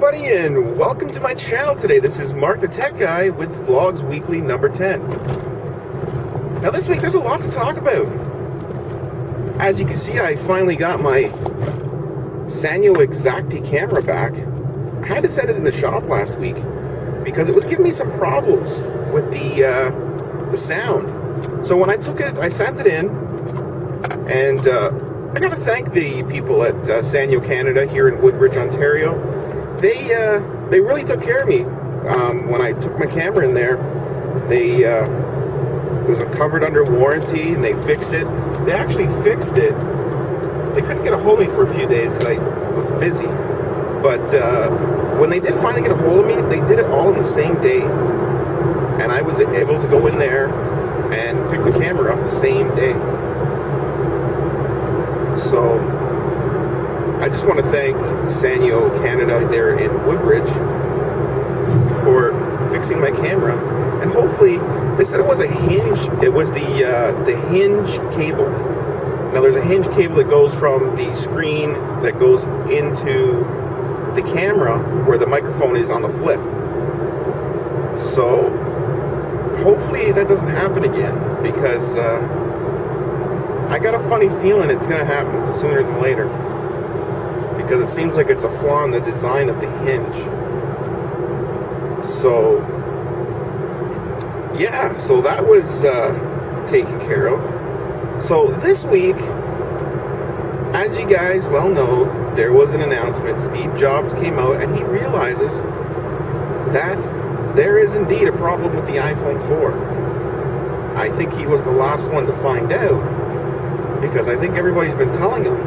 everybody, and welcome to my channel today. This is Mark the Tech Guy with Vlogs Weekly number 10. Now this week there's a lot to talk about. As you can see, I finally got my Sanyo Exacti camera back. I had to send it in the shop last week because it was giving me some problems with the sound. So when I took it, I sent it in, and I got to thank the people at Sanyo Canada here in Woodbridge, Ontario. They really took care of me when I took my camera in there. It was covered under warranty, and they fixed it. They actually fixed it. They couldn't get a hold of me for a few days because I was busy. But when they did finally get a hold of me, they did it all in the same day. And I was able to go in there and pick the camera up the same day. So I just want to thank Sanyo Canada there in Woodbridge for fixing my camera. And hopefully, they said it was a hinge. It was the hinge cable. Now there's a hinge cable that goes from the screen that goes into the camera where the microphone is on the flip. So hopefully that doesn't happen again, because I got a funny feeling it's going to happen sooner than later, because it seems like it's a flaw in the design of the hinge. So yeah, so that was taken care of. So this week, as you guys well know, there was an announcement. Steve Jobs came out and he realizes that there is indeed a problem with the iPhone 4. I think he was the last one to find out, because I think everybody's been telling him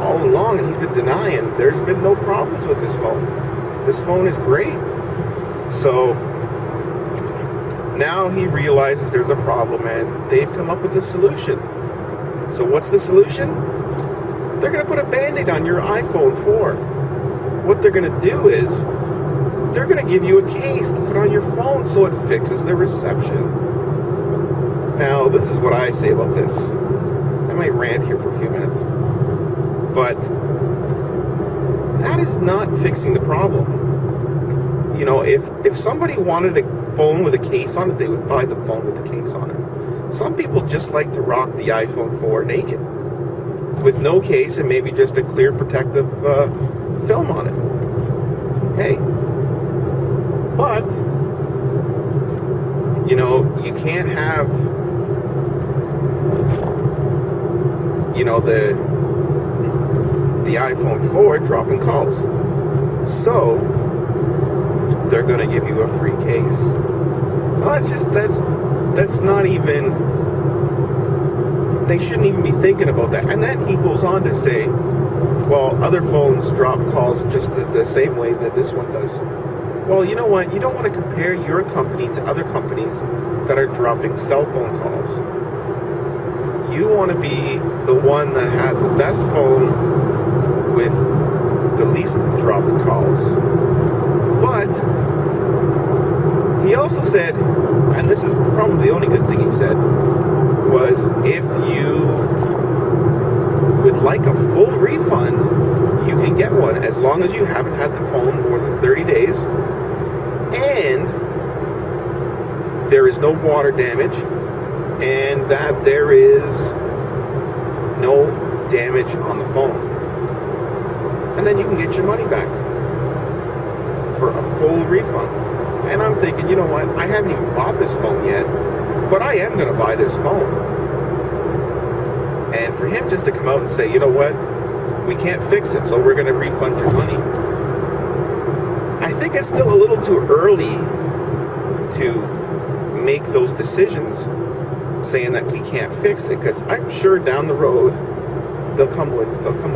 all along, and he's been denying. There's been no problems with this phone. This phone is great. So now he realizes there's a problem, and they've come up with a solution. So what's the solution? They're going to put a Band-Aid on your iPhone 4. What they're going to do is they're going to give you a case to put on your phone so it fixes the reception. Now, this is what I say about this. I might rant here for a few minutes, but that is not fixing the problem. You know, if somebody wanted a phone with a case on it, they would buy the phone with the case on it. Some people just like to rock the iPhone 4 naked, with no case and maybe just a clear protective film on it. Hey, but you know, you can't have, you know, the iPhone 4 dropping calls. So they're going to give you a free case. Well, that's not even, they shouldn't even be thinking about that. And then he goes on to say, well, other phones drop calls just the same way that this one does. Well, you know what? You don't want to compare your company to other companies that are dropping cell phone calls. You want to be the one that has the best phone with the least dropped calls. But he also said, and this is probably the only good thing he said, was if you would like a full refund, you can get one as long as you haven't had the phone more than 30 days and there is no water damage, and that there is no damage on the phone. And then you can get your money back for a full refund. And I'm thinking, you know what? I haven't even bought this phone yet, but I am going to buy this phone. And for him just to come out and say, you know what? We can't fix it, so we're going to refund your money. I think it's still a little too early to make those decisions, saying that we can't fix it, because I'm sure down the road they'll come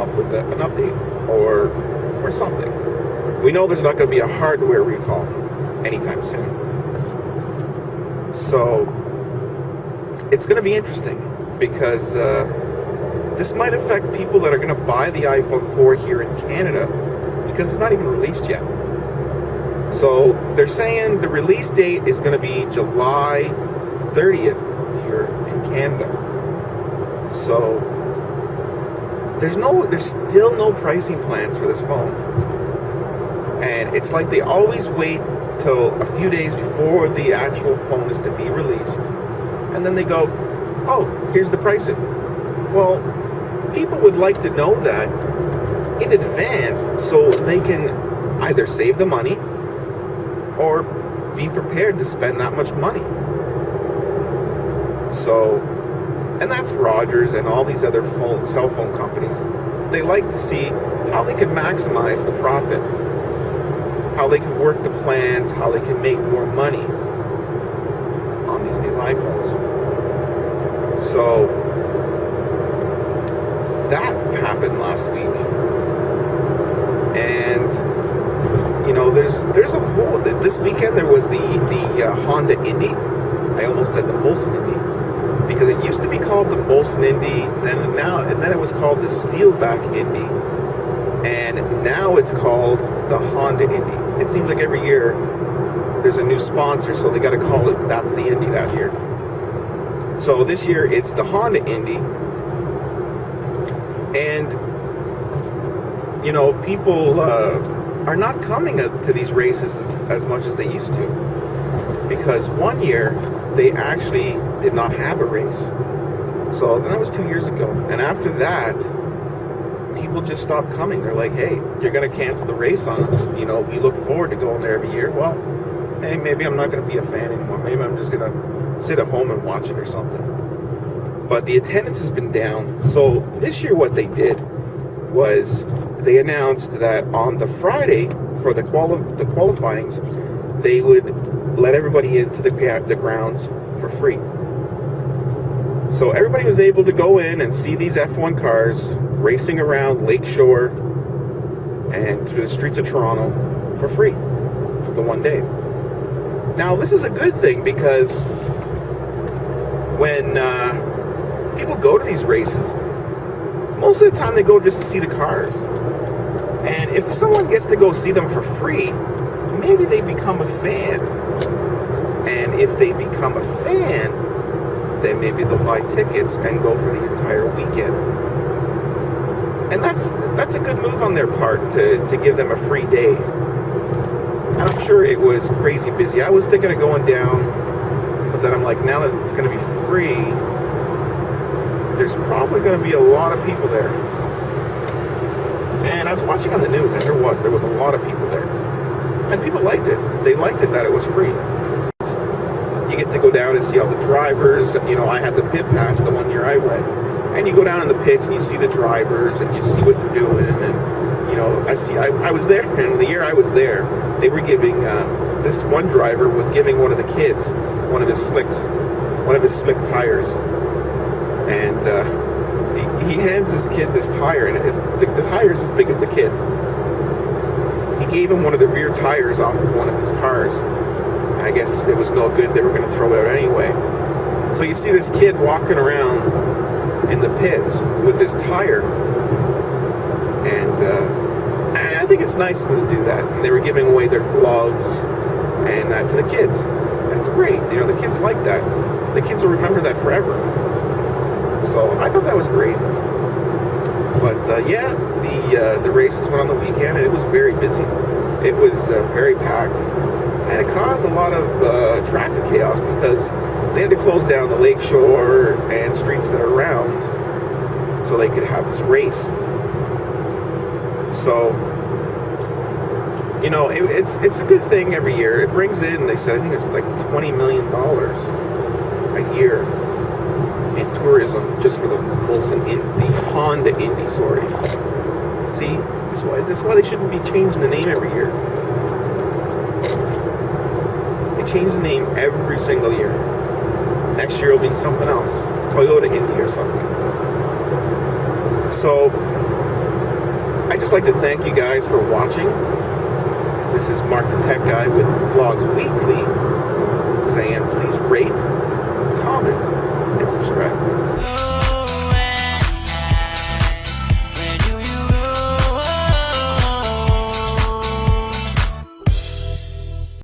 up with an update or something. We know there's not going to be a hardware recall anytime soon. So it's going to be interesting, because this might affect people that are going to buy the iPhone 4 here in Canada, because it's not even released yet. So they're saying the release date is going to be July 30th here in Canada. So there's still no pricing plans for this phone. And it's like they always wait till a few days before the actual phone is to be released. And then they go, oh, here's the pricing. Well, people would like to know that in advance so they can either save the money or be prepared to spend that much money. So, and that's Rogers and all these other cell phone companies. They like to see how they can maximize the profit, how they can work the plans, how they can make more money on these new iPhones. So that happened last week, and you know, there's a whole. This weekend there was the Honda Indy. I almost said the Molson Indy because it used to be called the Molson Indy, then it was called the Steelback Indy, and now it's called the Honda Indy. It seems like every year there's a new sponsor, so they got to call it that's the Indy that year. So this year it's the Honda Indy, and you know, people are not coming to these races as much as they used to, because one year they actually did not have a race. So that was 2 years ago, and after that people just stopped coming. They're like, hey, you're going to cancel the race on us. You know, we look forward to going there every year. Well, hey, maybe I'm not going to be a fan anymore. Maybe I'm just going to sit at home and watch it or something. But the attendance has been down. So this year what they did was they announced that on the Friday for the qualifyings, they would let everybody into the grounds for free. So everybody was able to go in and see these F1 cars racing around Lakeshore and through the streets of Toronto for free for the one day. Now, this is a good thing because when people go to these races, most of the time they go just to see the cars. And if someone gets to go see them for free, maybe they become a fan. And if they become a fan, then maybe they'll buy tickets and go for the entire weekend. And that's a good move on their part to give them a free day. And I'm sure it was crazy busy. I was thinking of going down, but then I'm like, now that it's going to be free, there's probably going to be a lot of people there. And I was watching on the news, and there was a lot of people there. And people liked it. They liked it that it was free. You get to go down and see all the drivers. You know, I had the pit pass the one year I went. And you go down in the pits and you see the drivers and you see what they're doing. And, you know, I was there, and the year I was there, they were giving, this one driver was giving one of the kids one of his slick tires. And he hands this kid this tire, and the tire's as big as the kid. He gave him one of the rear tires off of one of his cars. I guess it was no good. They were going to throw it out anyway. So you see this kid walking around in the pits with this tire. And I think it's nice of them to do that. And they were giving away their gloves and to the kids. And it's great. You know, the kids like that. The kids will remember that forever. So I thought that was great. But yeah, the races went on the weekend, and it was very busy. It was very packed. And it caused a lot of traffic chaos because they had to close down the Lakeshore and streets that are around so they could have this race. So, you know, it's a good thing every year. It brings in, they said, I think it's like $20 million a year in tourism just for the Honda Indy, sorry. See, that's why they shouldn't be changing the name every year. Change the name every single year. Next year will be something else. Toyota Indy or something. So, I just like to thank you guys for watching. This is Mark the Tech Guy with Vlogs Weekly saying please rate, comment, and subscribe.